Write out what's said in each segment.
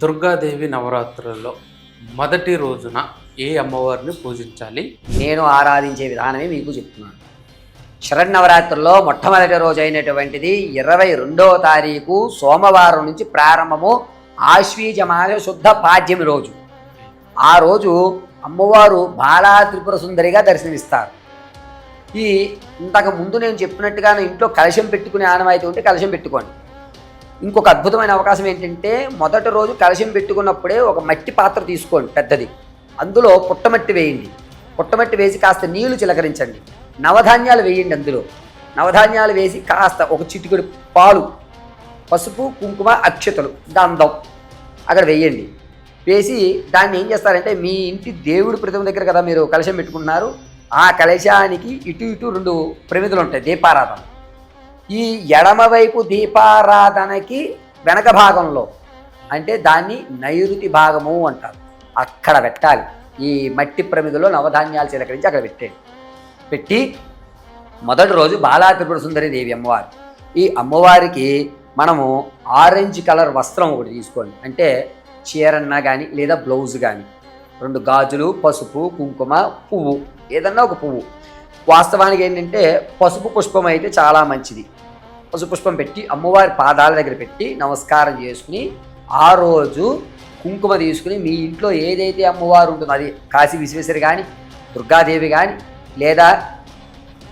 దుర్గాదేవి నవరాత్రుల్లో మొదటి రోజున ఏ అమ్మవారిని పూజించాలి? నేను ఆరాధించే విధానమే మీకు చెప్తున్నాను. శరన్నవరాత్రుల్లో మొట్టమొదటి రోజు అయినటువంటిది 22వ తారీఖు సోమవారం నుంచి ప్రారంభము. ఆశ్వీజమాస శుద్ధ పాడ్యమి రోజు. ఆ రోజు అమ్మవారు బాలా త్రిపుర సుందరిగా దర్శనమిస్తారు. ఇంతకు ముందు నేను చెప్పినట్టుగా ఇంట్లో కలశం పెట్టుకునే ఆనవాయితీ ఉంటే కలశం పెట్టుకోండి. ఇంకొక అద్భుతమైన అవకాశం ఏంటంటే, మొదటి రోజు కలశం పెట్టుకున్నప్పుడే ఒక మట్టి పాత్ర తీసుకోండి పెద్దది. అందులో పుట్టమట్టి వేయండి. పుట్టమట్టి వేసి కాస్త నీళ్లు చిలకరించండి. నవధాన్యాలు వేయండి. అందులో నవధాన్యాలు వేసి కాస్త ఒక చిటికెడు పాలు, పసుపు, కుంకుమ, అక్షతలు, గంధం అక్కడ వేయండి. వేసి దాన్ని ఏం చేస్తారంటే, మీ ఇంటి దేవుడి ప్రతిమ దగ్గర కదా మీరు కలశం పెట్టుకుంటున్నారు, ఆ కలశానికి ఇటు ఇటు 2 ప్రమిదలు ఉంటాయి దీపారాధన. ఈ ఎడమవైపు దీపారాధనకి వెనక భాగంలో, అంటే దాన్ని నైరుతి భాగము అంటారు, అక్కడ పెట్టాలి. ఈ మట్టి ప్రమిదలో నవధాన్యాలు చిలకరించి అక్కడ పెట్టి మొదటి రోజు బాలా త్రిపుర సుందరి దేవి అమ్మవారు. ఈ అమ్మవారికి మనము ఆరెంజ్ కలర్ వస్త్రం ఒకటి తీసుకోండి. అంటే చీరన్నా కానీ లేదా బ్లౌజ్ కానీ, 2 గాజులు, పసుపు, కుంకుమ, పువ్వు, ఏదన్నా ఒక పువ్వు. వాస్తవానికి ఏంటంటే పసుపు పుష్పం అయితే చాలా మంచిది. పసుపు పుష్పం పెట్టి అమ్మవారి పాదాల దగ్గర పెట్టి నమస్కారం చేసుకుని, ఆ రోజు కుంకుమ తీసుకుని మీ ఇంట్లో ఏదైతే అమ్మవారు ఉంటుందో, అది కాశీ విశ్వేశ్వరి కానీ, దుర్గాదేవి కానీ, లేదా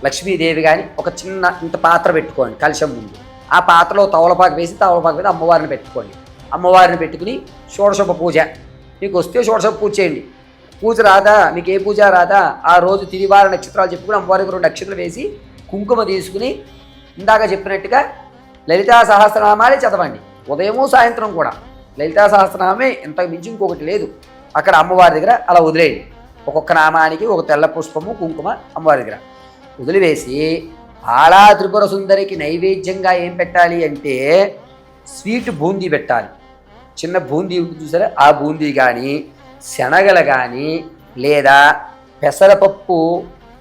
లక్ష్మీదేవి కానీ, ఒక చిన్న ఇంత పాత్ర పెట్టుకోండి కలశం ముందు. ఆ పాత్రలో తవలపాకు వేసి తవలపాకు మీద అమ్మవారిని పెట్టుకోండి. అమ్మవారిని పెట్టుకుని షోడశోప పూజ, మీకు వస్తే షోడశోప పూజ చేయండి. పూజ రాదా, మీకు ఏ పూజ రాదా, ఆ రోజు తిరివార నక్షత్రాలు చెప్పుకుని అమ్మవారికి 2 నక్షత్రాలు వేసి కుంకుమ తీసుకుని ఇందాక చెప్పినట్టుగా లలితా సహస్రనామాలే చదవండి. ఉదయము సాయంత్రం కూడా లలితా సహస్రనామే, ఇంతకు మించి ఇంకొకటి లేదు. అక్కడ అమ్మవారి దగ్గర అలా వదిలేయండి. ఒక్కొక్క నామానికి ఒక తెల్ల పుష్పము, కుంకుమ అమ్మవారి దగ్గర వదిలివేసి, బాలా త్రిపుర సుందరికి నైవేద్యంగా ఏం పెట్టాలి అంటే స్వీట్ బూందీ పెట్టాలి. చిన్న బూందీ ఉంటుంది చూసారా, ఆ బూందీ కానీ, శనగలు కానీ, లేదా పెసరపప్పు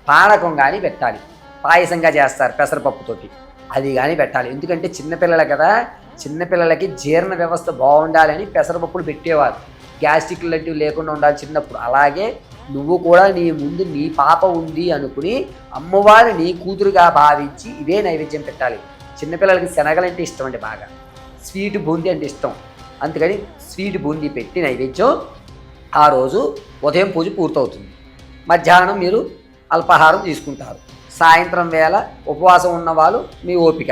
పానకం కానీ పెట్టాలి. పాయసంగా చేస్తారు పెసరపప్పుతోటి, అది కానీ పెట్టాలి. ఎందుకంటే చిన్నపిల్లలు కదా, చిన్నపిల్లలకి జీర్ణ వ్యవస్థ బాగుండాలని పెసరపప్పులు పెట్టేవారు, గ్యాస్ట్రిక్ లాంటివి లేకుండా ఉండాలి చిన్నప్పుడు. అలాగే నువ్వు కూడా నీ ముందు నీ పాప ఉంది అనుకుని అమ్మవారి నీ కూతురుగా భావించి ఇవే నైవేద్యం పెట్టాలి. చిన్నపిల్లలకి శనగలంటే ఇష్టం అండి, బాగా స్వీట్ బూందీ అంటే ఇష్టం. అందుకని స్వీట్ బూందీ పెట్టి నైవేద్యం ఆ రోజు ఉదయం పూజ పూర్తవుతుంది. మధ్యాహ్నం మీరు అల్పాహారం తీసుకుంటారు. సాయంత్రం వేళ ఉపవాసం ఉన్న వాళ్ళు మీ ఓపిక,